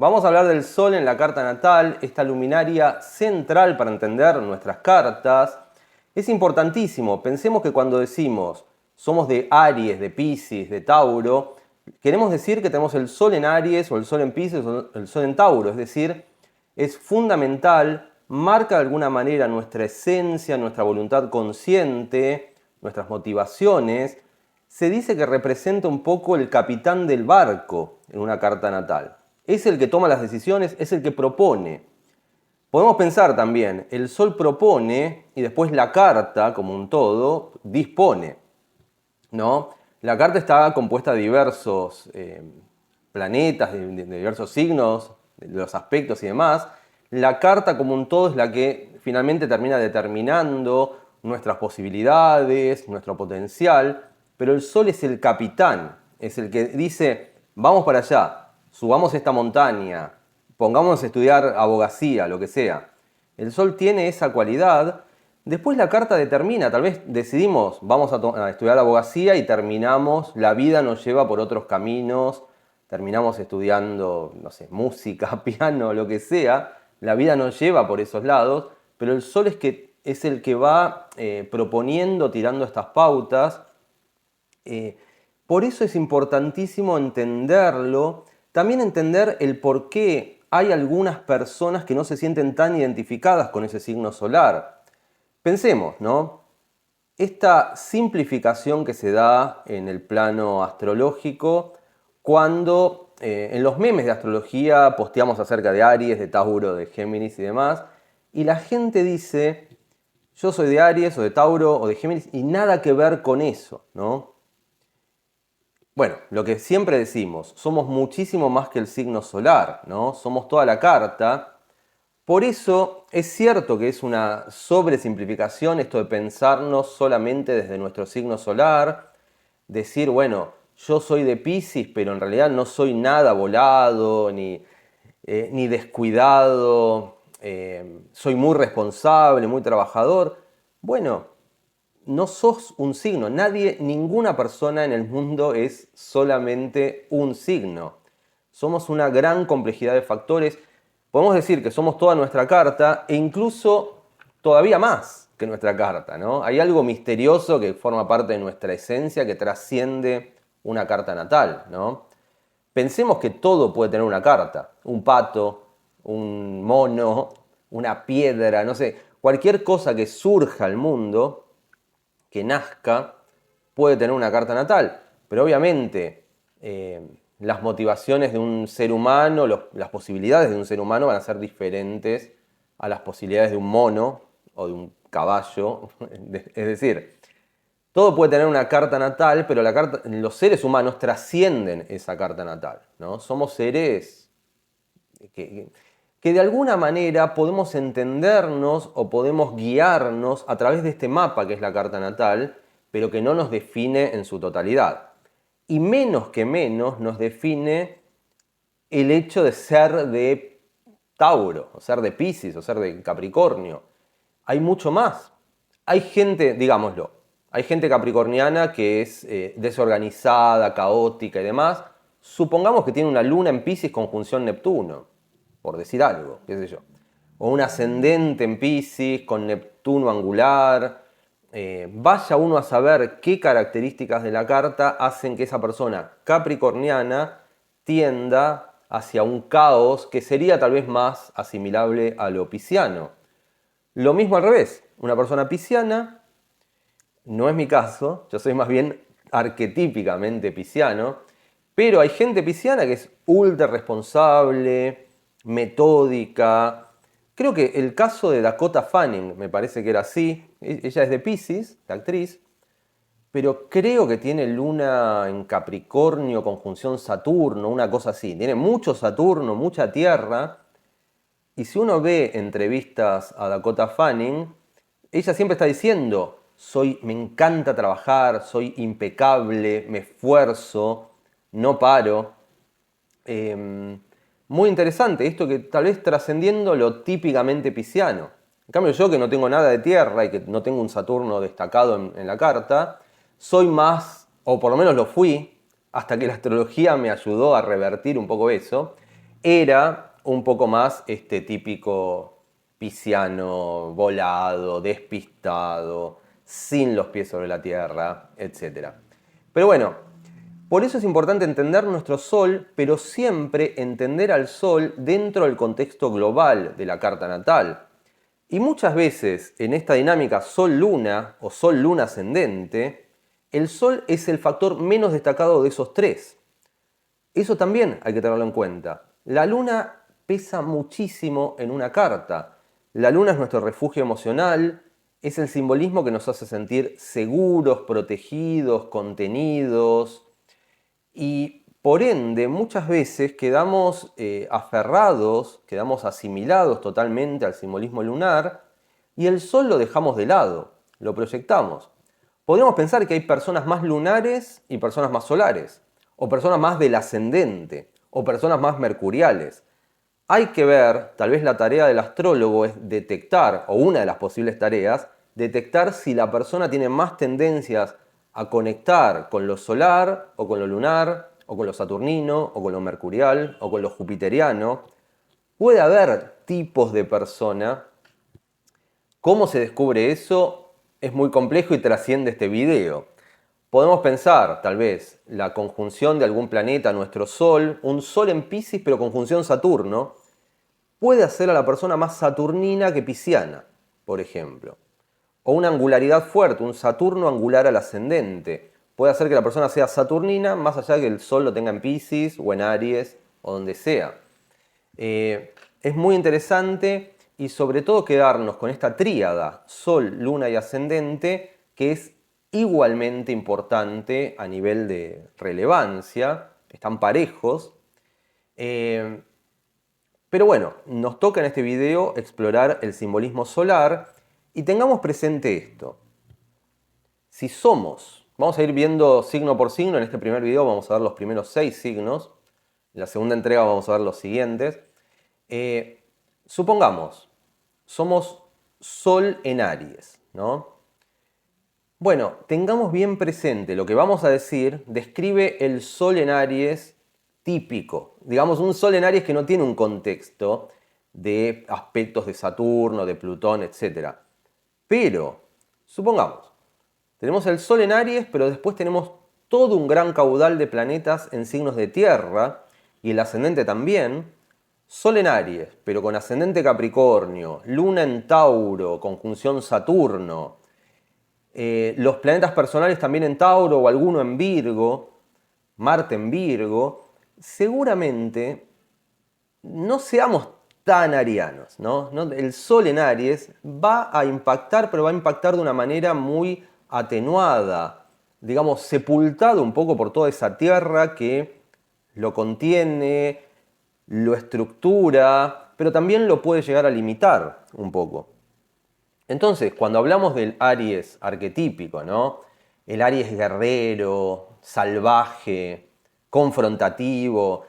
Vamos a hablar del Sol en la carta natal, esta luminaria central para entender nuestras cartas. Es importantísimo, pensemos que cuando decimos somos de Aries, de Piscis, de Tauro, queremos decir que tenemos el Sol en Aries o el Sol en Piscis o el Sol en Tauro, es decir, es fundamental, marca de alguna manera nuestra esencia, nuestra voluntad consciente, nuestras motivaciones. Se dice que representa un poco el capitán del barco en una carta natal. Es el que toma las decisiones, es el que propone. Podemos pensar también, el Sol propone y después la carta, como un todo, dispone, ¿no? La carta está compuesta de diversos planetas, de diversos signos, de los aspectos y demás. La carta como un todo es la que finalmente termina determinando nuestras posibilidades, nuestro potencial, pero el Sol es el capitán, es el que dice, vamos para allá, subamos esta montaña, pongámonos a estudiar abogacía, lo que sea. El Sol tiene esa cualidad. Después la carta determina, tal vez decidimos, vamos a estudiar abogacía y terminamos, la vida nos lleva por otros caminos, terminamos estudiando, no sé, música, piano, lo que sea, la vida nos lleva por esos lados, pero el Sol es el que va proponiendo, tirando estas pautas. Por eso es importantísimo entenderlo, también entender el por qué hay algunas personas que no se sienten tan identificadas con ese signo solar. Pensemos, ¿no? Esta simplificación que se da en el plano astrológico cuando en los memes de astrología posteamos acerca de Aries, de Tauro, de Géminis y demás, y la gente dice, yo soy de Aries o de Tauro o de Géminis y nada que ver con eso, ¿no? Bueno, lo que siempre decimos, somos muchísimo más que el signo solar, ¿no? Somos toda la carta. Por eso es cierto que es una sobresimplificación esto de pensarnos solamente desde nuestro signo solar, decir, bueno, yo soy de Piscis, pero en realidad no soy nada volado, ni descuidado, soy muy responsable, muy trabajador. Bueno, no sos un signo, ninguna persona en el mundo es solamente un signo. Somos una gran complejidad de factores. Podemos decir que somos toda nuestra carta e incluso todavía más que nuestra carta, ¿no? Hay algo misterioso que forma parte de nuestra esencia que trasciende una carta natal, ¿no? Pensemos que todo puede tener una carta, un pato, un mono, una piedra, no sé, cualquier cosa que surja al mundo, que nazca, puede tener una carta natal, pero obviamente las motivaciones de un ser humano, las posibilidades de un ser humano van a ser diferentes a las posibilidades de un mono o de un caballo. Es decir, todo puede tener una carta natal, pero los seres humanos trascienden esa carta natal, ¿no? Somos seres que de alguna manera podemos entendernos o podemos guiarnos a través de este mapa que es la carta natal, pero que no nos define en su totalidad. Y menos que menos nos define el hecho de ser de Tauro, o ser de Piscis, o ser de Capricornio. Hay mucho más. Hay gente, digámoslo, hay gente capricorniana que es desorganizada, caótica y demás. Supongamos que tiene una luna en Piscis conjunción Neptuno, por decir algo, qué sé yo. O un ascendente en Piscis con Neptuno angular. Vaya uno a saber qué características de la carta hacen que esa persona capricorniana tienda hacia un caos que sería tal vez más asimilable a lo pisciano. Lo mismo al revés, una persona pisciana, no es mi caso, yo soy más bien arquetípicamente pisciano, pero hay gente pisciana que es ultra responsable, metódica. Creo que el caso de Dakota Fanning me parece que era así. Ella es de Piscis, la actriz, pero creo que tiene luna en Capricornio, conjunción Saturno, una cosa así. Tiene mucho Saturno, mucha Tierra. Y si uno ve entrevistas a Dakota Fanning, ella siempre está diciendo, me encanta trabajar, soy impecable, me esfuerzo, no paro. Muy interesante, esto que tal vez trascendiendo lo típicamente pisciano. En cambio yo que no tengo nada de tierra y que no tengo un Saturno destacado en la carta, soy más, o por lo menos lo fui, hasta que la astrología me ayudó a revertir un poco eso, era un poco más este típico pisciano, volado, despistado, sin los pies sobre la tierra, etc. Pero bueno, por eso es importante entender nuestro Sol, pero siempre entender al Sol dentro del contexto global de la carta natal. Y muchas veces en esta dinámica Sol-Luna o Sol-Luna ascendente, el Sol es el factor menos destacado de esos tres. Eso también hay que tenerlo en cuenta. La Luna pesa muchísimo en una carta. La Luna es nuestro refugio emocional, es el simbolismo que nos hace sentir seguros, protegidos, contenidos. Y por ende, muchas veces quedamos aferrados, quedamos asimilados totalmente al simbolismo lunar y el Sol lo dejamos de lado, lo proyectamos. Podríamos pensar que hay personas más lunares y personas más solares, o personas más del ascendente, o personas más mercuriales. Hay que ver, tal vez la tarea del astrólogo es detectar, o una de las posibles tareas, detectar si la persona tiene más tendencias a conectar con lo solar, o con lo lunar, o con lo saturnino, o con lo mercurial, o con lo jupiteriano. Puede haber tipos de persona. ¿Cómo se descubre eso? Es muy complejo y trasciende este video. Podemos pensar, tal vez, la conjunción de algún planeta a nuestro Sol, un Sol en Piscis pero conjunción Saturno, puede hacer a la persona más saturnina que pisciana, por ejemplo. O una angularidad fuerte, un Saturno angular al ascendente, puede hacer que la persona sea saturnina más allá de que el Sol lo tenga en Piscis o en Aries o donde sea. Es muy interesante y sobre todo quedarnos con esta tríada, Sol, Luna y Ascendente, que es igualmente importante a nivel de relevancia, están parejos. Pero bueno, nos toca en este video explorar el simbolismo solar y tengamos presente esto. Si somos, vamos a ir viendo signo por signo, en este primer video vamos a ver los primeros 6 signos, en la segunda entrega vamos a ver los siguientes. Supongamos, somos Sol en Aries, ¿no? Bueno, tengamos bien presente lo que vamos a decir, describe el Sol en Aries típico. Digamos, un Sol en Aries que no tiene un contexto de aspectos de Saturno, de Plutón, etc. Pero, supongamos, tenemos el Sol en Aries, pero después tenemos todo un gran caudal de planetas en signos de tierra, y el ascendente también. Sol en Aries, pero con ascendente Capricornio, Luna en Tauro, conjunción Saturno, los planetas personales también en Tauro o alguno en Virgo, Marte en Virgo, seguramente no seamos tan arianos, ¿no? El Sol en Aries va a impactar, pero va a impactar de una manera muy atenuada, digamos, sepultado un poco por toda esa tierra que lo contiene, lo estructura, pero también lo puede llegar a limitar un poco. Entonces, cuando hablamos del Aries arquetípico, ¿no? El Aries guerrero, salvaje, confrontativo,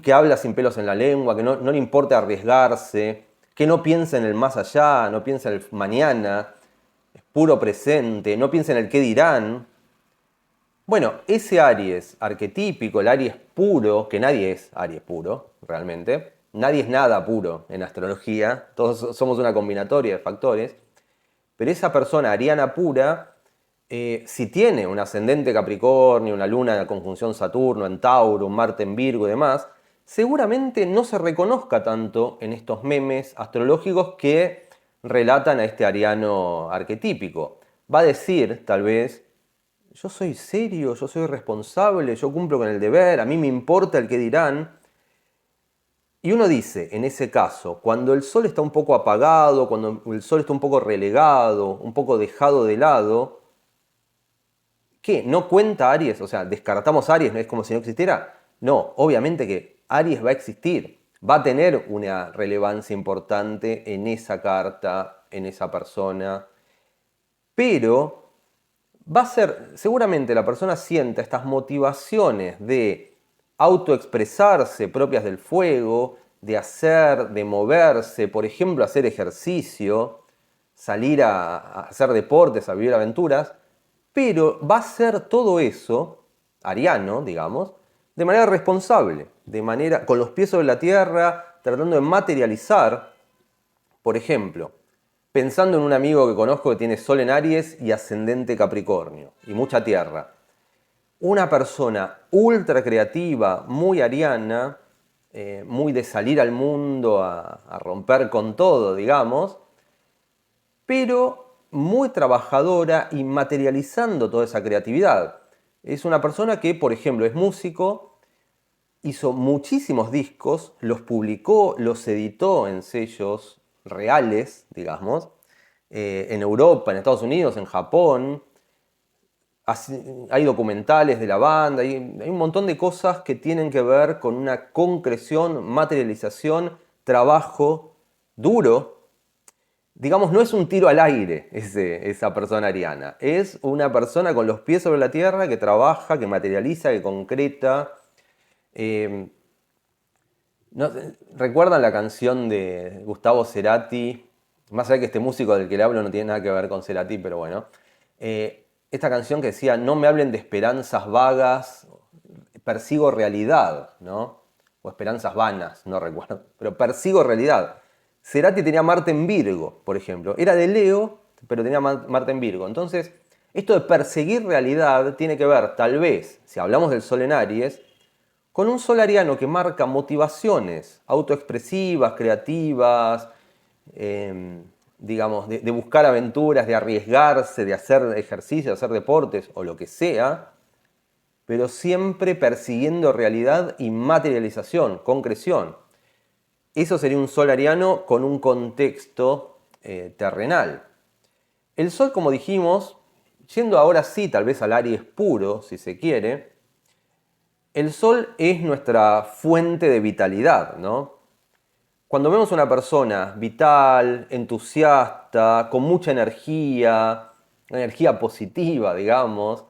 que habla sin pelos en la lengua, que no le importa arriesgarse, que no piensa en el más allá, no piensa en el mañana, es puro presente, no piensa en el qué dirán. Bueno, ese Aries arquetípico, el Aries puro, que nadie es Aries puro, realmente. Nadie es nada puro en astrología, todos somos una combinatoria de factores. Pero esa persona ariana pura, si tiene un ascendente Capricornio, una luna en la conjunción Saturno, en Tauro, un Marte en Virgo y demás, seguramente no se reconozca tanto en estos memes astrológicos que relatan a este ariano arquetípico. Va a decir, tal vez, yo soy serio, yo soy responsable, yo cumplo con el deber, a mí me importa el que dirán. Y uno dice, en ese caso, cuando el Sol está un poco apagado, cuando el Sol está un poco relegado, un poco dejado de lado, ¿qué? ¿No cuenta Aries? O sea, ¿descartamos Aries? ¿No es como si no existiera? No, obviamente que Aries va a existir, va a tener una relevancia importante en esa carta, en esa persona, pero va a ser, seguramente la persona sienta estas motivaciones de autoexpresarse propias del fuego, de hacer, de moverse, por ejemplo, hacer ejercicio, salir a hacer deportes, a vivir aventuras, pero va a ser todo eso, ariano, digamos, de manera responsable, con los pies sobre la tierra, tratando de materializar, por ejemplo, pensando en un amigo que conozco que tiene Sol en Aries y ascendente Capricornio, y mucha tierra. Una persona ultra creativa, muy ariana, muy de salir al mundo a romper con todo, digamos, pero muy trabajadora y materializando toda esa creatividad. Es una persona que, por ejemplo, es músico, hizo muchísimos discos, los publicó, los editó en sellos reales, digamos, en Europa, en Estados Unidos, en Japón. Hay documentales de la banda, hay un montón de cosas que tienen que ver con una concreción, materialización, trabajo duro. Digamos, no es un tiro al aire esa persona ariana, es una persona con los pies sobre la tierra que trabaja, que materializa, que concreta. Eh, ¿No? ¿Recuerdan la canción de Gustavo Cerati? Más allá de que este músico del que le hablo no tiene nada que ver con Cerati, pero bueno. Esta canción que decía, no me hablen de esperanzas vagas, persigo realidad, ¿no? O esperanzas vanas, no recuerdo, pero persigo realidad. Cerati tenía Marte en Virgo, por ejemplo. Era de Leo, pero tenía Marte en Virgo. Entonces, esto de perseguir realidad tiene que ver, tal vez, si hablamos del Sol en Aries, con un Sol ariano que marca motivaciones autoexpresivas, creativas, digamos, de buscar aventuras, de arriesgarse, de hacer ejercicio, de hacer deportes o lo que sea, pero siempre persiguiendo realidad y materialización, concreción. Eso sería un Sol ariano con un contexto terrenal. El Sol, como dijimos, yendo ahora sí tal vez al Aries puro, si se quiere, el Sol es nuestra fuente de vitalidad, ¿no? Cuando vemos una persona vital, entusiasta, con mucha energía positiva, digamos,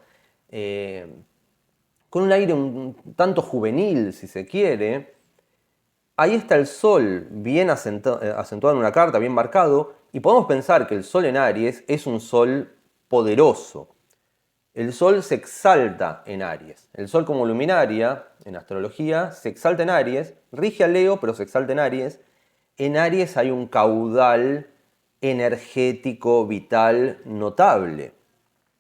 con un aire un tanto juvenil, si se quiere, ahí está el Sol bien acentuado en una carta, bien marcado, y podemos pensar que el Sol en Aries es un Sol poderoso. El Sol se exalta en Aries. El Sol como luminaria, en astrología, se exalta en Aries, rige a Leo, pero se exalta en Aries. En Aries hay un caudal energético, vital, notable.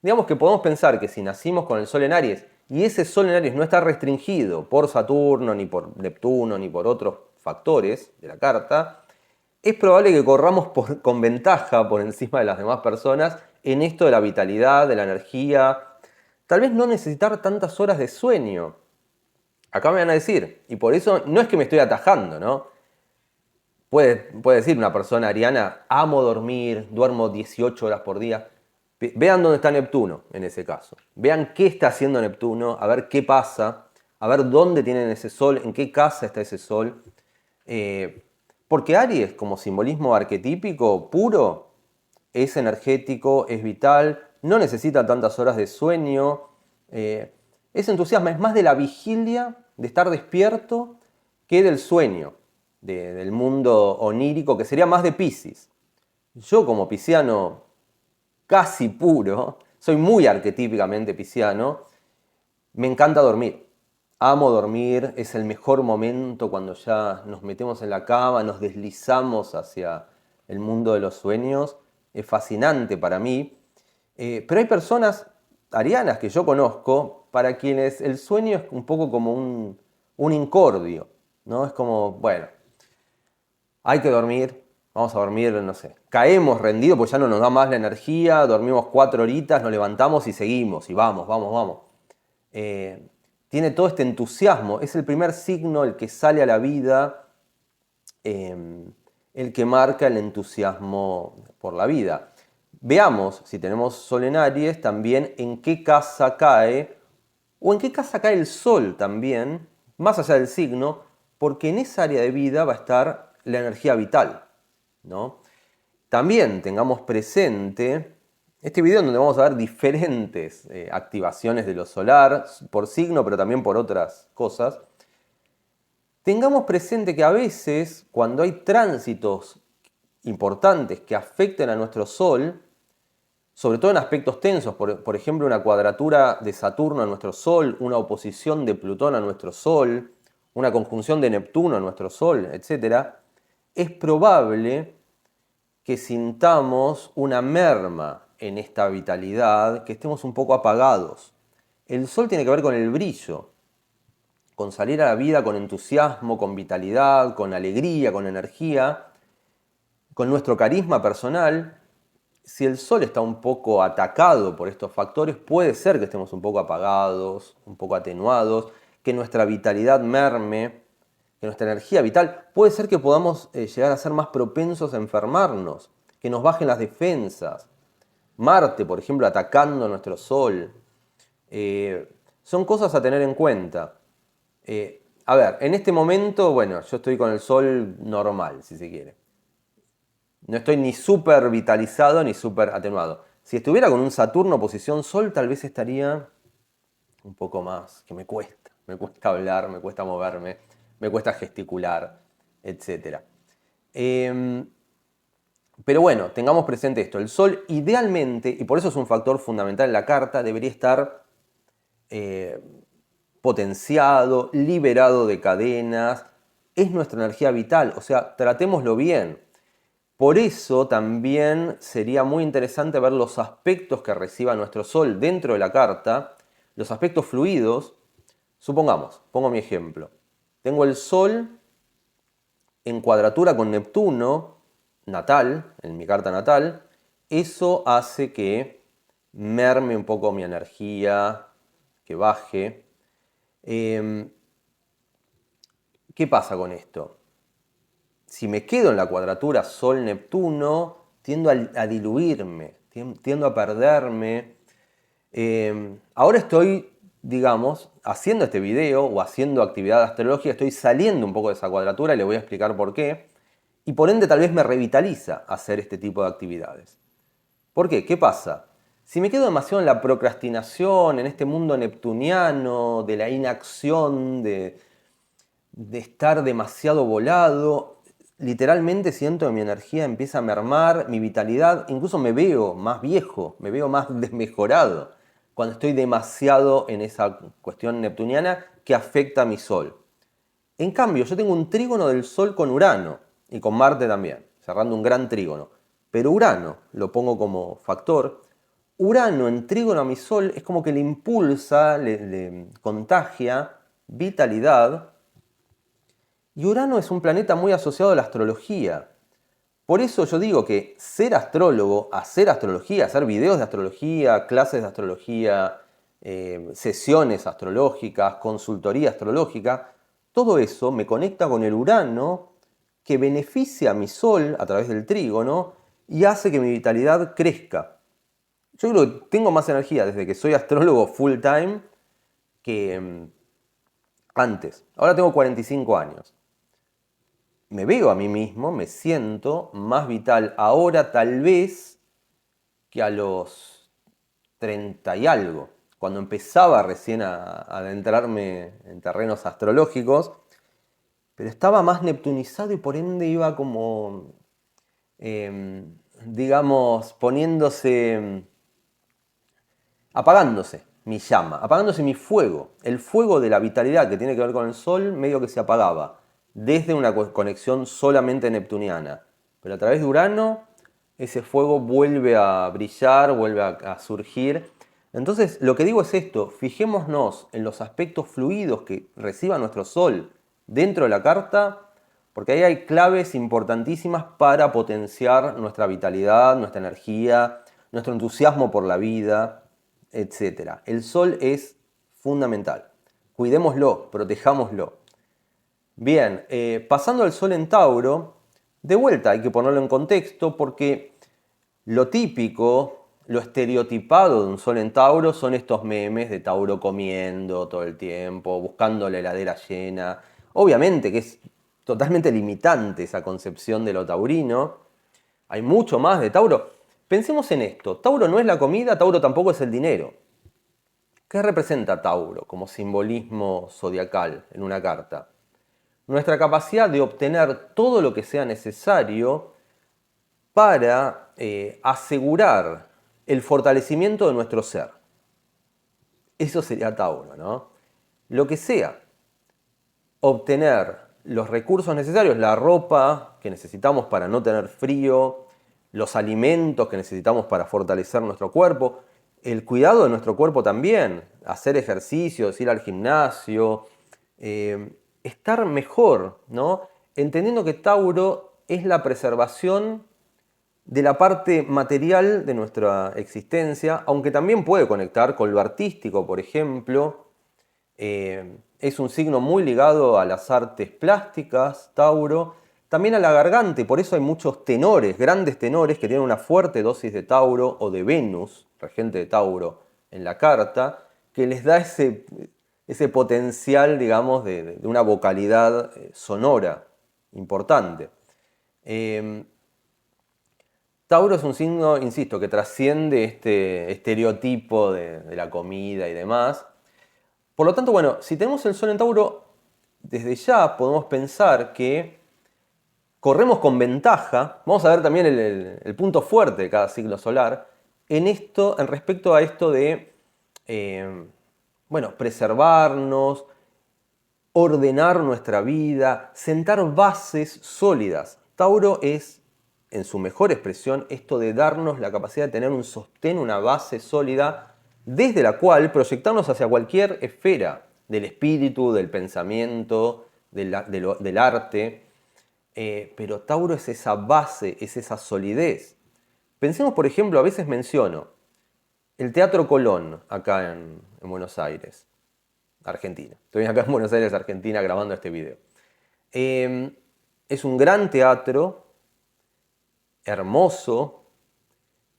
Digamos que podemos pensar que si nacimos con el Sol en Aries y ese Sol en Aries no está restringido por Saturno, ni por Neptuno, ni por otros factores de la carta, es probable que corramos con ventaja por encima de las demás personas en esto de la vitalidad, de la energía. Tal vez no necesitar tantas horas de sueño. Acá me van a decir, y por eso no es que me estoy atajando, ¿no? Puede decir una persona ariana, amo dormir, duermo 18 horas por día. Vean dónde está Neptuno en ese caso. Vean qué está haciendo Neptuno, a ver qué pasa, a ver dónde tienen ese sol, en qué casa está ese sol. Porque Aries, como simbolismo arquetípico puro, es energético, es vital, no necesita tantas horas de sueño, es entusiasmo, es más de la vigilia, de estar despierto, que del sueño, del mundo onírico, que sería más de Piscis. Yo como pisciano casi puro, soy muy arquetípicamente pisciano, me encanta dormir. Amo dormir, es el mejor momento cuando ya nos metemos en la cama, nos deslizamos hacia el mundo de los sueños. Es fascinante para mí. Pero hay personas arianas que yo conozco para quienes el sueño es un poco como un incordio, ¿no? Es como, bueno, hay que dormir, vamos a dormir, no sé. Caemos rendidos porque ya no nos da más la energía, dormimos 4 horitas, nos levantamos y seguimos, y vamos, vamos, vamos. Tiene todo este entusiasmo, es el primer signo, el que sale a la vida, el que marca el entusiasmo por la vida. Veamos, si tenemos Sol en Aries, también en qué casa cae, o en qué casa cae el Sol también, más allá del signo, porque en esa área de vida va a estar la energía vital, ¿no? También tengamos presente este video en donde vamos a ver diferentes activaciones de lo solar, por signo, pero también por otras cosas. Tengamos presente que a veces, cuando hay tránsitos importantes que afecten a nuestro Sol, sobre todo en aspectos tensos, por ejemplo una cuadratura de Saturno a nuestro Sol, una oposición de Plutón a nuestro Sol, una conjunción de Neptuno a nuestro Sol, etc., es probable que sintamos una merma en esta vitalidad, que estemos un poco apagados. El Sol tiene que ver con el brillo, con salir a la vida con entusiasmo, con vitalidad, con alegría, con energía, con nuestro carisma personal. Si el Sol está un poco atacado por estos factores, puede ser que estemos un poco apagados, un poco atenuados, que nuestra vitalidad merme, que nuestra energía vital, puede ser que podamos llegar a ser más propensos a enfermarnos, que nos bajen las defensas. Marte, por ejemplo, atacando nuestro Sol. Son cosas a tener en cuenta. A ver, en este momento, bueno, yo estoy con el Sol normal, si se quiere. No estoy ni súper vitalizado ni súper atenuado. Si estuviera con un Saturno posición Sol, tal vez estaría un poco más, que me cuesta. Me cuesta hablar, me cuesta moverme, me cuesta gesticular, etc. Pero bueno, tengamos presente esto. El Sol idealmente, y por eso es un factor fundamental en la carta, debería estar potenciado, liberado de cadenas. Es nuestra energía vital, o sea, tratémoslo bien. Por eso también sería muy interesante ver los aspectos que reciba nuestro Sol dentro de la carta, los aspectos fluidos. Supongamos, pongo mi ejemplo. Tengo el Sol en cuadratura con Neptuno, natal, en mi carta natal. Eso hace que merme un poco mi energía, que baje. ¿Qué pasa con esto? Si me quedo en la cuadratura Sol-Neptuno, tiendo a diluirme, tiendo a perderme. Ahora estoy, digamos, haciendo este video o haciendo actividad astrológica, estoy saliendo un poco de esa cuadratura y le voy a explicar por qué. Y por ende tal vez me revitaliza hacer este tipo de actividades. ¿Por qué? ¿Qué pasa? Si me quedo demasiado en la procrastinación, en este mundo neptuniano, de la inacción, de estar demasiado volado, literalmente siento que mi energía empieza a mermar, mi vitalidad, incluso me veo más viejo, me veo más desmejorado cuando estoy demasiado en esa cuestión neptuniana que afecta a mi Sol. En cambio, yo tengo un trígono del Sol con Urano y con Marte también, cerrando un gran trígono. Pero Urano, lo pongo como factor, Urano en trígono a mi Sol es como que le impulsa, le contagia vitalidad. Y Urano es un planeta muy asociado a la astrología. Por eso yo digo que ser astrólogo, hacer astrología, hacer videos de astrología, clases de astrología, sesiones astrológicas, consultoría astrológica, todo eso me conecta con el Urano que beneficia a mi Sol a través del trígono y hace que mi vitalidad crezca. Yo creo que tengo más energía desde que soy astrólogo full time que antes. Ahora tengo 45 años. Me veo a mí mismo, me siento más vital ahora tal vez que a los 30 y algo. Cuando empezaba recién a adentrarme en terrenos astrológicos, pero estaba más neptunizado y por ende iba como, digamos, poniéndose, apagándose mi llama, apagándose mi fuego. El fuego de la vitalidad que tiene que ver con el Sol medio que se apagaba desde una conexión solamente neptuniana. Pero a través de Urano ese fuego vuelve a brillar, vuelve a surgir. Entonces lo que digo es esto, fijémonos en los aspectos fluidos que reciba nuestro Sol dentro de la carta, porque ahí hay claves importantísimas para potenciar nuestra vitalidad, nuestra energía, nuestro entusiasmo por la vida, etc. El Sol es fundamental. Cuidémoslo, protejámoslo. Bien, pasando al Sol en Tauro, de vuelta hay que ponerlo en contexto porque lo típico, lo estereotipado de un Sol en Tauro son estos memes de Tauro comiendo todo el tiempo, buscando la heladera llena. Obviamente que es totalmente limitante esa concepción de lo taurino. Hay mucho más de Tauro. Pensemos en esto, Tauro no es la comida, Tauro tampoco es el dinero. ¿Qué representa Tauro como simbolismo zodiacal en una carta? Nuestra capacidad de obtener todo lo que sea necesario para asegurar el fortalecimiento de nuestro ser. Eso sería Tauro, ¿no? Lo que sea, obtener los recursos necesarios, la ropa que necesitamos para no tener frío, los alimentos que necesitamos para fortalecer nuestro cuerpo, el cuidado de nuestro cuerpo también, hacer ejercicios, ir al gimnasio, estar mejor, ¿no? Entendiendo que Tauro es la preservación de la parte material de nuestra existencia, aunque también puede conectar con lo artístico, por ejemplo. Es un signo muy ligado a las artes plásticas, Tauro, también a la garganta, y por eso hay muchos tenores, grandes tenores, que tienen una fuerte dosis de Tauro o de Venus, regente de Tauro, en la carta, que les da ese potencial, digamos, de una vocalidad sonora importante. Tauro es un signo, insisto, que trasciende este estereotipo de la comida y demás. Por lo tanto, bueno, si tenemos el Sol en Tauro, desde ya podemos pensar que corremos con ventaja. Vamos a ver también el punto fuerte de cada signo solar en respecto a esto de, bueno, preservarnos, ordenar nuestra vida, sentar bases sólidas. Tauro es, en su mejor expresión, esto de darnos la capacidad de tener un sostén, una base sólida, desde la cual proyectarnos hacia cualquier esfera del espíritu, del pensamiento, del arte. Pero Tauro es esa base, es esa solidez. Pensemos, por ejemplo, a veces menciono el Teatro Colón, acá en Buenos Aires, Argentina. Estoy acá en Buenos Aires, Argentina, grabando este video. Es un gran teatro, hermoso.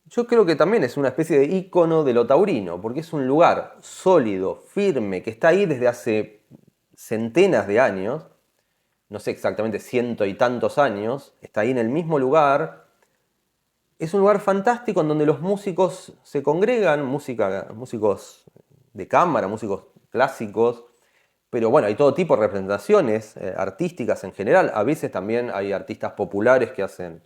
Yo creo que también es una especie de ícono de lo taurino, porque es un lugar sólido, firme, que está ahí desde hace centenas de años, no sé exactamente, ciento y tantos años, está ahí en el mismo lugar. Es un lugar fantástico en donde los músicos se congregan, músicos de cámara, músicos clásicos, pero bueno, hay todo tipo de representaciones artísticas en general. A veces también hay artistas populares que hacen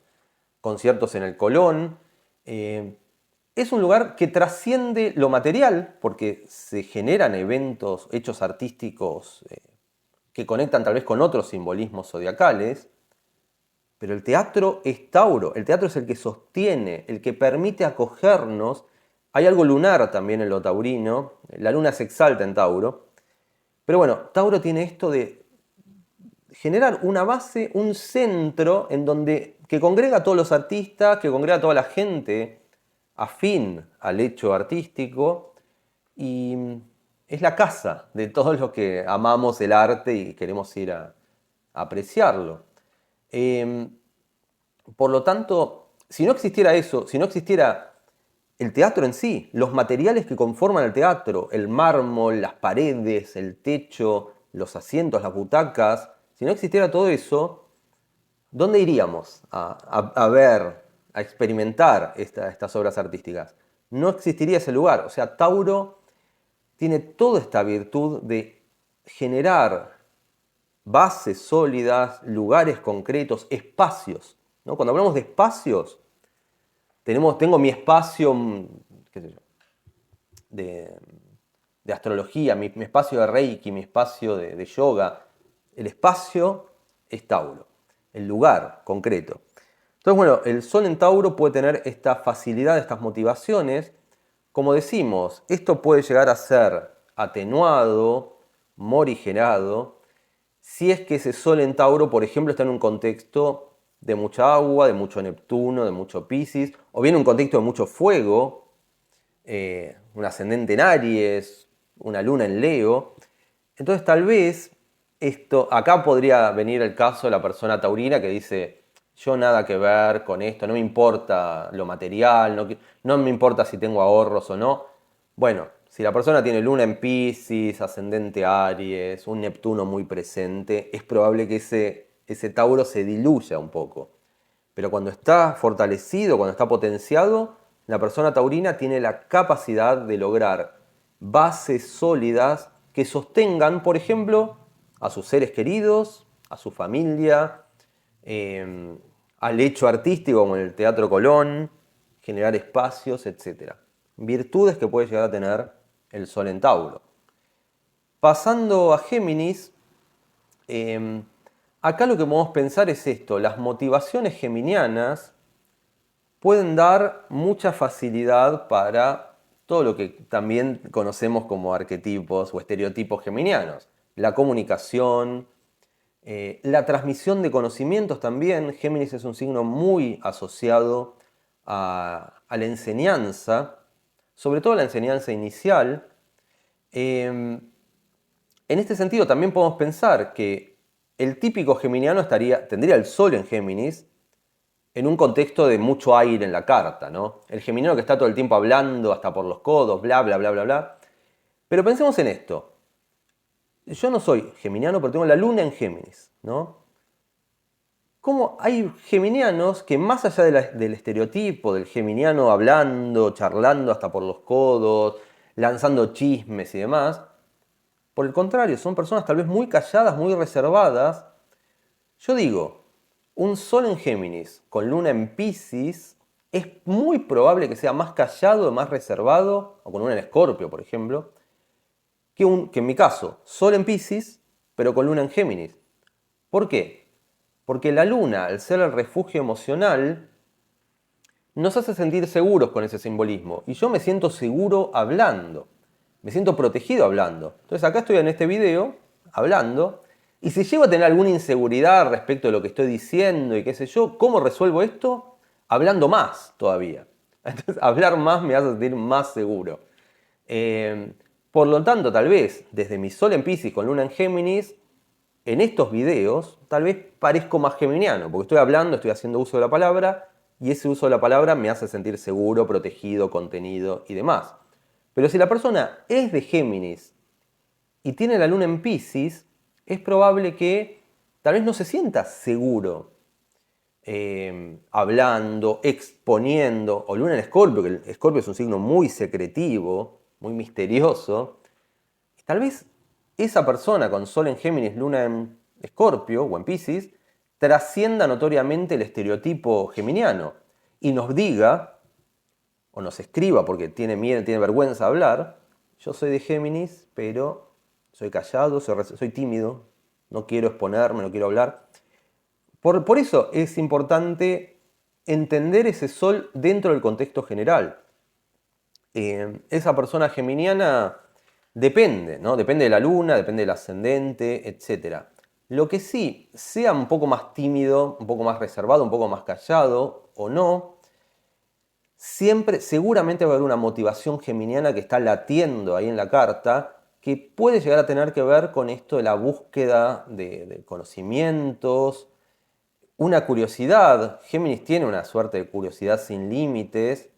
conciertos en el Colón. Es un lugar que trasciende lo material, porque se generan eventos, hechos artísticos que conectan tal vez con otros simbolismos zodiacales. Pero el teatro es Tauro, el teatro es el que sostiene, el que permite acogernos. Hay algo lunar también en lo taurino, la luna se exalta en Tauro. Pero bueno, Tauro tiene esto de generar una base, un centro que congrega a todos los artistas, que congrega a toda la gente afín al hecho artístico, y es la casa de todos los que amamos el arte y queremos ir a apreciarlo. Por lo tanto, si no existiera eso, si no existiera el teatro en sí, los materiales que conforman el teatro, el mármol, las paredes, el techo, los asientos, las butacas, si no existiera todo eso, ¿dónde iríamos a ver, a experimentar estas obras artísticas? No existiría ese lugar. O sea, Tauro tiene toda esta virtud de generar bases sólidas, lugares concretos, espacios, ¿no? Cuando hablamos de espacios, tengo mi espacio, qué sé yo, de astrología, mi espacio de Reiki, mi espacio de yoga. El espacio es Tauro, el lugar concreto. Entonces, bueno, el Sol en Tauro puede tener esta facilidad, estas motivaciones. Como decimos, esto puede llegar a ser atenuado, morigerado, si es que ese Sol en Tauro, por ejemplo, está en un contexto de mucha agua, de mucho Neptuno, de mucho Piscis, o bien un contexto de mucho fuego, un ascendente en Aries, una luna en Leo. Entonces tal vez acá podría venir el caso de la persona taurina que dice, yo nada que ver con esto, no me importa lo material, no me importa si tengo ahorros o no. Bueno, si la persona tiene luna en Piscis, ascendente Aries, un Neptuno muy presente, es probable que ese Tauro se diluya un poco. Pero cuando está fortalecido, cuando está potenciado, la persona taurina tiene la capacidad de lograr bases sólidas que sostengan, por ejemplo, a sus seres queridos, a su familia, al hecho artístico como en el Teatro Colón, generar espacios, etc. Virtudes que puede llegar a tener el Sol en Tauro. Pasando a Géminis, acá lo que podemos pensar es esto: las motivaciones geminianas pueden dar mucha facilidad para todo lo que también conocemos como arquetipos o estereotipos geminianos. La comunicación, la transmisión de conocimientos también. Géminis es un signo muy asociado a la enseñanza, sobre todo la enseñanza inicial. En este sentido también podemos pensar que el típico geminiano tendría el Sol en Géminis en un contexto de mucho aire en la carta, ¿no? El geminiano que está todo el tiempo hablando hasta por los codos, bla, bla, bla, bla, bla. Pero pensemos en esto. Yo no soy geminiano, pero tengo la luna en Géminis, ¿no? ¿Cómo hay geminianos que más allá del estereotipo del geminiano hablando, charlando hasta por los codos, lanzando chismes y demás, por el contrario, son personas tal vez muy calladas, muy reservadas? Yo digo, un Sol en Géminis con Luna en Piscis es muy probable que sea más callado, más reservado, o con Luna en Escorpio, por ejemplo, que en mi caso, Sol en Piscis, pero con Luna en Géminis. ¿Por qué? Porque la Luna, al ser el refugio emocional, nos hace sentir seguros con ese simbolismo. Y yo me siento seguro hablando. Me siento protegido hablando. Entonces acá estoy en este video hablando. Y si llego a tener alguna inseguridad respecto de lo que estoy diciendo y qué sé yo, ¿cómo resuelvo esto? Hablando más todavía. Entonces hablar más me hace sentir más seguro. Por lo tanto, tal vez desde mi Sol en Piscis con Luna en Géminis, en estos videos tal vez parezco más geminiano, porque estoy hablando, estoy haciendo uso de la palabra, y ese uso de la palabra me hace sentir seguro, protegido, contenido y demás. Pero si la persona es de Géminis y tiene la Luna en Piscis, es probable que tal vez no se sienta seguro hablando, exponiendo, o Luna en Escorpio, que el Escorpio es un signo muy secretivo, muy misterioso. Tal vez esa persona con Sol en Géminis, Luna en Escorpio o en Piscis, trascienda notoriamente el estereotipo geminiano y nos diga, o nos escriba porque tiene miedo, tiene vergüenza de hablar: yo soy de Géminis, pero soy callado, soy tímido, no quiero exponerme, no quiero hablar. Por eso es importante entender ese Sol dentro del contexto general. Esa persona geminiana depende, ¿no? Depende de la luna, depende del ascendente, etc. Lo que sí, sea un poco más tímido, un poco más reservado, un poco más callado o no, seguramente va a haber una motivación geminiana que está latiendo ahí en la carta, que puede llegar a tener que ver con esto de la búsqueda de conocimientos, una curiosidad. Géminis tiene una suerte de curiosidad sin límites.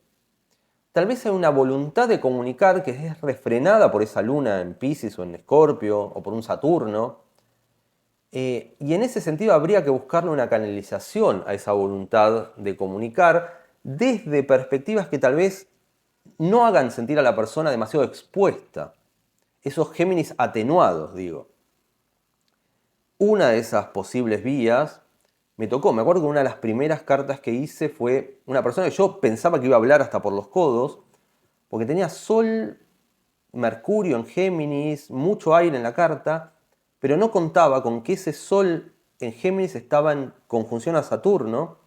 Tal vez hay una voluntad de comunicar que es refrenada por esa luna en Piscis o en Escorpio o por un Saturno. Y en ese sentido habría que buscarle una canalización a esa voluntad de comunicar desde perspectivas que tal vez no hagan sentir a la persona demasiado expuesta. Esos Géminis atenuados, digo. Una de esas posibles vías me acuerdo que una de las primeras cartas que hice fue una persona que yo pensaba que iba a hablar hasta por los codos, porque tenía Sol, Mercurio en Géminis, mucho aire en la carta, pero no contaba con que ese Sol en Géminis estaba en conjunción a Saturno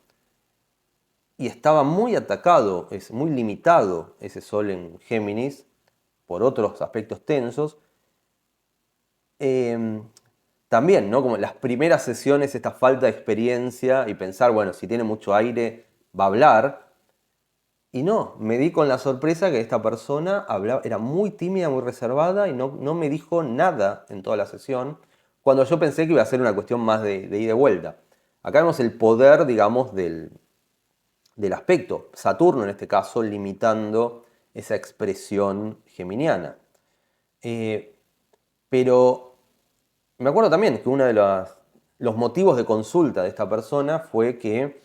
y estaba muy atacado, es muy limitado ese Sol en Géminis por otros aspectos tensos. También, ¿no? Como las primeras sesiones, esta falta de experiencia y pensar, bueno, si tiene mucho aire, va a hablar. Y no, me di con la sorpresa que esta persona era muy tímida, muy reservada y no me dijo nada en toda la sesión, cuando yo pensé que iba a ser una cuestión más de ida y de vuelta. Acá vemos el poder, digamos, del aspecto. Saturno, en este caso, limitando esa expresión geminiana. Pero me acuerdo también que uno de los motivos de consulta de esta persona fue que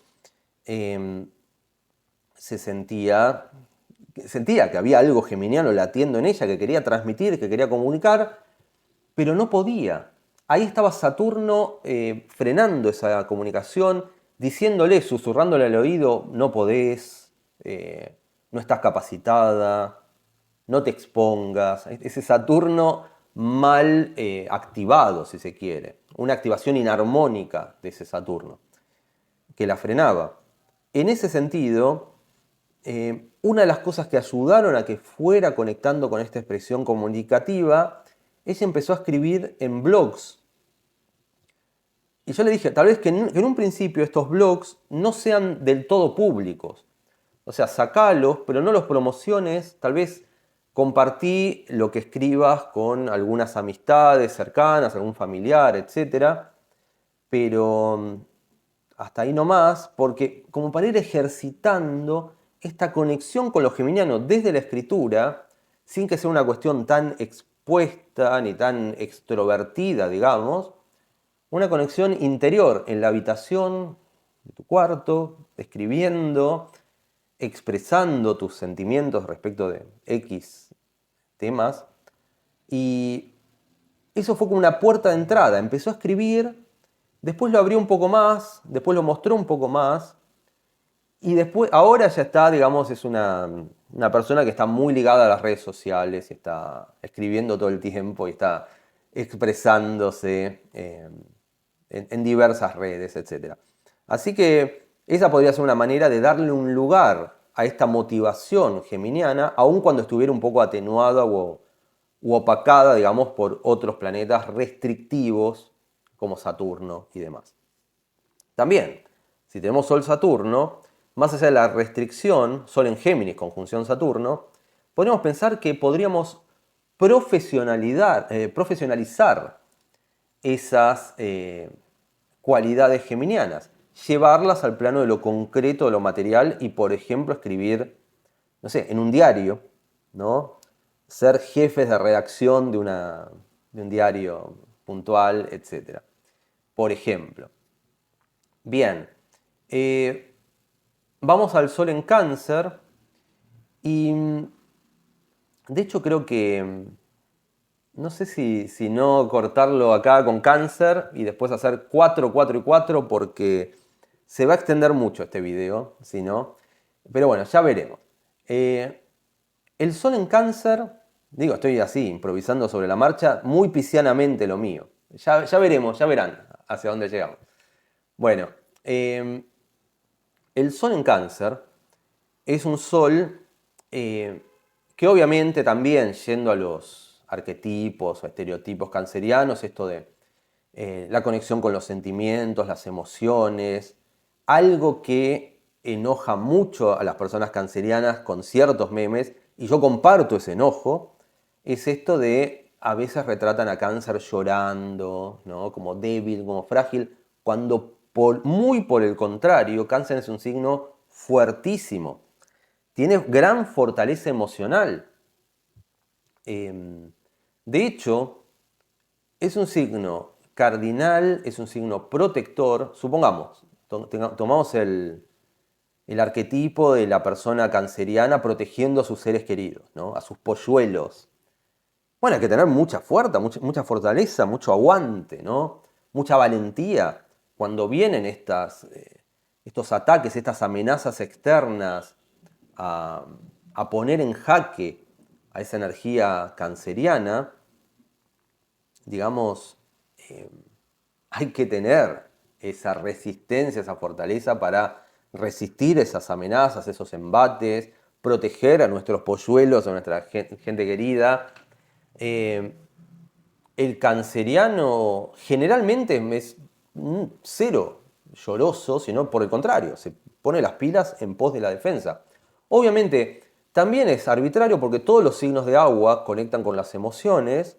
sentía que había algo geminiano latiendo en ella, que quería transmitir, que quería comunicar, pero no podía. Ahí estaba Saturno frenando esa comunicación, diciéndole, susurrándole al oído: no podés, no estás capacitada, no te expongas. Ese Saturno mal activado, si se quiere. Una activación inarmónica de ese Saturno, que la frenaba. En ese sentido, una de las cosas que ayudaron a que fuera conectando con esta expresión comunicativa, ella empezó a escribir en blogs. Y yo le dije, tal vez que en un principio estos blogs no sean del todo públicos. O sea, sacalos, pero no los promociones. Tal vez compartí lo que escribas con algunas amistades cercanas, algún familiar, etc. Pero hasta ahí nomás, porque como para ir ejercitando esta conexión con lo geminiano desde la escritura, sin que sea una cuestión tan expuesta ni tan extrovertida, digamos, una conexión interior en la habitación de tu cuarto, escribiendo, expresando tus sentimientos respecto de X temas. Y eso fue como una puerta de entrada. Empezó a escribir, después lo abrió un poco más, después lo mostró un poco más. Y después, ahora ya está, digamos, es una persona que está muy ligada a las redes sociales, y está escribiendo todo el tiempo y está expresándose en diversas redes, etc. Así que esa podría ser una manera de darle un lugar a esta motivación geminiana, aun cuando estuviera un poco atenuada u opacada, digamos, por otros planetas restrictivos como Saturno y demás. También, si tenemos Sol-Saturno, más allá de la restricción, Sol en Géminis, conjunción Saturno, podríamos pensar que podríamos profesionalizar esas cualidades geminianas, llevarlas al plano de lo concreto, de lo material y, por ejemplo, escribir, no sé, en un diario, ¿no? Ser jefes de redacción de un diario puntual, etc. Por ejemplo. Bien, vamos al Sol en Cáncer y de hecho creo que no sé si no cortarlo acá con Cáncer y después hacer 4, 4 y 4 porque se va a extender mucho este video, si no. Pero bueno, ya veremos. El Sol en Cáncer, digo, estoy así, improvisando sobre la marcha, muy piscianamente lo mío. Ya veremos, ya verán hacia dónde llegamos. Bueno, el Sol en Cáncer es un Sol que obviamente también, yendo a los arquetipos o estereotipos cancerianos, esto de la conexión con los sentimientos, las emociones, algo que enoja mucho a las personas cancerianas con ciertos memes, y yo comparto ese enojo, es esto de a veces retratan a Cáncer llorando, ¿no? Como débil, como frágil, cuando muy por el contrario, Cáncer es un signo fuertísimo, tiene gran fortaleza emocional. De hecho, es un signo cardinal, es un signo protector. Supongamos, tomamos el arquetipo de la persona canceriana protegiendo a sus seres queridos, ¿no? A sus polluelos. Bueno, hay que tener mucha fuerza, mucha fortaleza, mucho aguante, ¿no? Mucha valentía cuando vienen estos ataques, estas amenazas externas a poner en jaque a esa energía canceriana. Digamos, hay que tener esa resistencia, esa fortaleza para resistir esas amenazas, esos embates, proteger a nuestros polluelos, a nuestra gente querida. El canceriano generalmente es cero lloroso, sino por el contrario, se pone las pilas en pos de la defensa. Obviamente, también es arbitrario porque todos los signos de agua conectan con las emociones,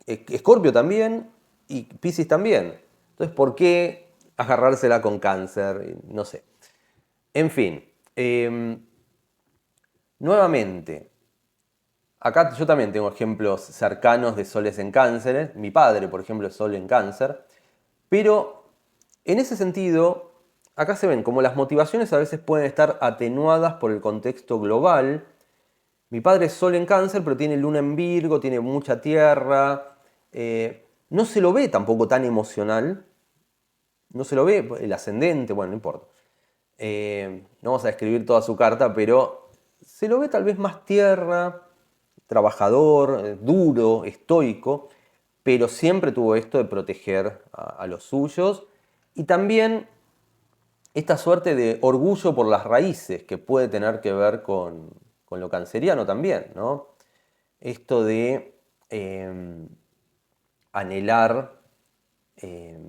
Escorpio también y Piscis también. Entonces, ¿por qué agarrársela con Cáncer? No sé. En fin, nuevamente, acá yo también tengo ejemplos cercanos de soles en Cáncer. Mi padre, por ejemplo, es sol en Cáncer. Pero en ese sentido, acá se ven como las motivaciones a veces pueden estar atenuadas por el contexto global. Mi padre es sol en Cáncer, pero tiene luna en Virgo, tiene mucha tierra. No se lo ve tampoco tan emocional. No se lo ve el ascendente, bueno, no importa. No vamos a escribir toda su carta, pero se lo ve tal vez más tierra, trabajador, duro, estoico, pero siempre tuvo esto de proteger a los suyos y también esta suerte de orgullo por las raíces que puede tener que ver con lo canceriano también, ¿no? Esto de anhelar eh,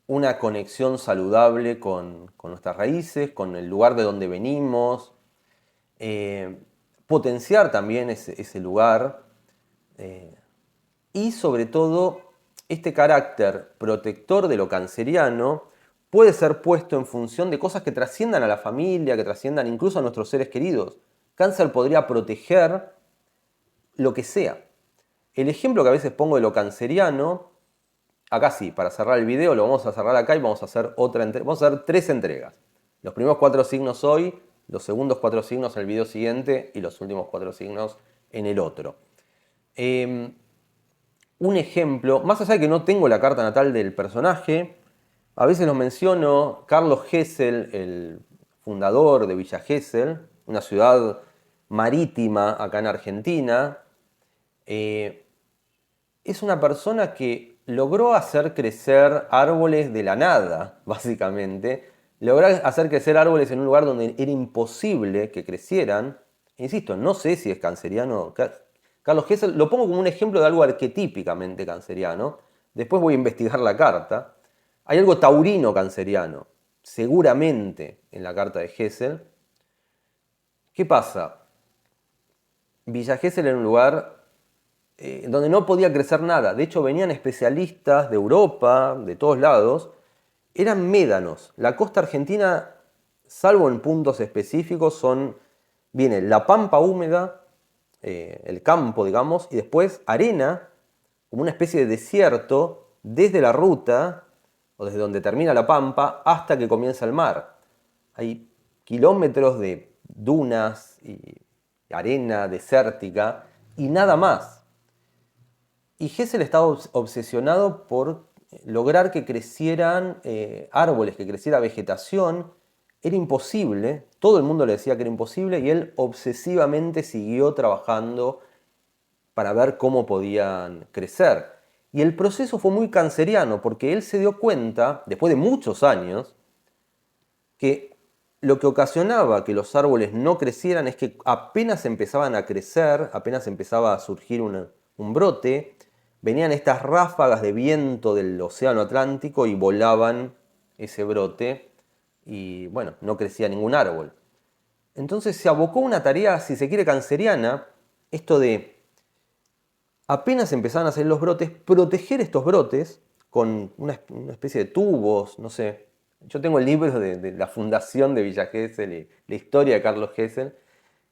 una conexión saludable con nuestras raíces, con el lugar de donde venimos, eh, potenciar también ese lugar y sobre todo este carácter protector de lo canceriano puede ser puesto en función de cosas que trasciendan a la familia, que trasciendan incluso a nuestros seres queridos. Cáncer podría proteger lo que sea. El ejemplo que a veces pongo de lo canceriano, acá sí, para cerrar el video lo vamos a cerrar acá y vamos a hacer vamos a hacer 3 entregas. Los primeros 4 signos hoy, los segundos 4 signos en el video siguiente y los últimos 4 signos en el otro. Un ejemplo, más allá de que no tengo la carta natal del personaje, a veces lo menciono, Carlos Gesell, el fundador de Villa Gesell, una ciudad marítima acá en Argentina, es una persona que logró hacer crecer árboles de la nada, básicamente. Logró hacer crecer árboles en un lugar donde era imposible que crecieran. Insisto, no sé si es canceriano. Carlos Gesell lo pongo como un ejemplo de algo arquetípicamente canceriano. Después voy a investigar la carta. Hay algo taurino canceriano, seguramente en la carta de Gesell. ¿Qué pasa? Villa Gesell era un lugar donde no podía crecer nada. De hecho, venían especialistas de Europa, de todos lados. Eran médanos. La costa argentina, salvo en puntos específicos, viene la pampa húmeda, el campo, digamos, y después arena, como una especie de desierto, desde la ruta, o desde donde termina la pampa, hasta que comienza el mar. Hay kilómetros de dunas y arena desértica y nada más. Y Gesell estaba obsesionado por lograr que crecieran árboles, que creciera vegetación. Era imposible, todo el mundo le decía que era imposible y él obsesivamente siguió trabajando para ver cómo podían crecer. Y el proceso fue muy canceriano porque él se dio cuenta, después de muchos años, que lo que ocasionaba que los árboles no crecieran es que apenas empezaban a crecer, apenas empezaba a surgir un brote, venían estas ráfagas de viento del océano Atlántico y volaban ese brote y bueno, no crecía ningún árbol. Entonces se abocó a una tarea, si se quiere, canceriana, esto de apenas empezaban a salir los brotes, proteger estos brotes con una especie de tubos, no sé. Yo tengo el libro de la fundación de Villa Gesell y la historia de Carlos Gesell.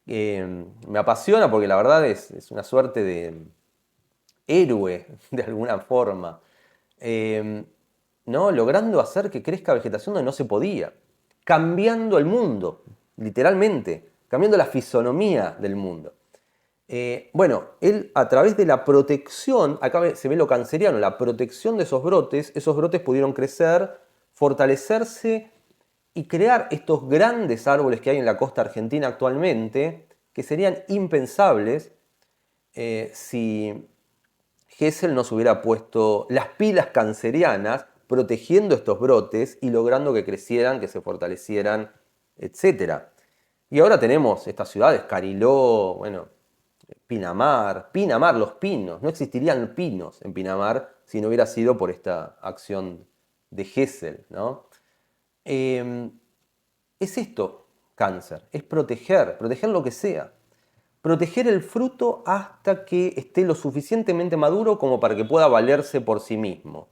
Me apasiona porque la verdad es una suerte de héroe, de alguna forma. ¿No? Logrando hacer que crezca vegetación donde no se podía. Cambiando el mundo, literalmente. Cambiando la fisonomía del mundo. Bueno, él a través de la protección, acá se ve lo canceriano, la protección de esos brotes pudieron crecer, fortalecerse y crear estos grandes árboles que hay en la costa argentina actualmente, que serían impensables si Gesell no se hubiera puesto las pilas cancerianas protegiendo estos brotes y logrando que crecieran, que se fortalecieran, etc. Y ahora tenemos estas ciudades, Cariló, bueno, Pinamar, los pinos. No existirían pinos en Pinamar si no hubiera sido por esta acción de Gesell, ¿no? Es esto, cáncer, es proteger lo que sea. Proteger el fruto hasta que esté lo suficientemente maduro como para que pueda valerse por sí mismo.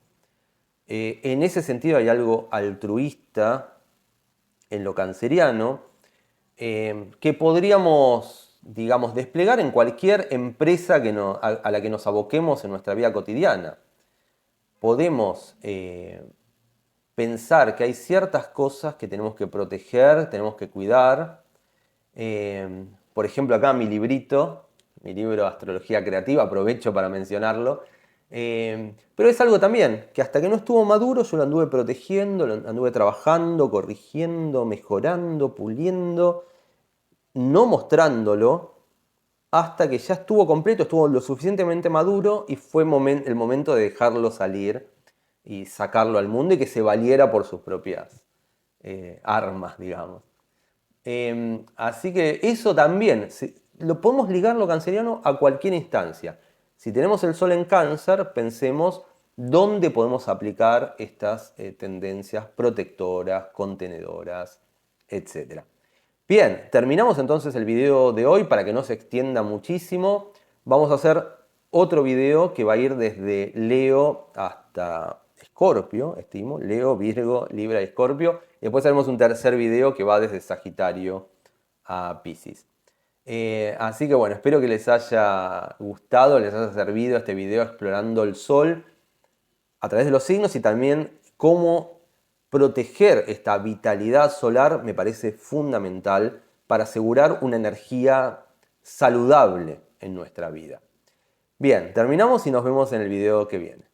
En ese sentido hay algo altruista en lo canceriano que podríamos, digamos, desplegar en cualquier empresa a la que nos aboquemos en nuestra vida cotidiana. Podemos pensar que hay ciertas cosas que tenemos que proteger, tenemos que cuidar. Por ejemplo, acá mi librito, mi libro Astrología Creativa, aprovecho para mencionarlo, Pero es algo también que hasta que no estuvo maduro yo lo anduve protegiendo, lo anduve trabajando, corrigiendo, mejorando, puliendo, no mostrándolo hasta que ya estuvo completo, estuvo lo suficientemente maduro y fue el momento de dejarlo salir y sacarlo al mundo y que se valiera por sus propias armas, digamos. Así que eso también, lo podemos ligar lo canceriano a cualquier instancia. Si tenemos el sol en cáncer, pensemos dónde podemos aplicar estas tendencias protectoras, contenedoras, etc. Bien, terminamos entonces el video de hoy para que no se extienda muchísimo. Vamos a hacer otro video que va a ir desde Leo hasta Escorpio, estimo, Leo, Virgo, Libra y Escorpio. Y después haremos un tercer video que va desde Sagitario a Piscis. Así que bueno, espero que les haya gustado, les haya servido este video explorando el Sol a través de los signos y también cómo proteger esta vitalidad solar me parece fundamental para asegurar una energía saludable en nuestra vida. Bien, terminamos y nos vemos en el video que viene.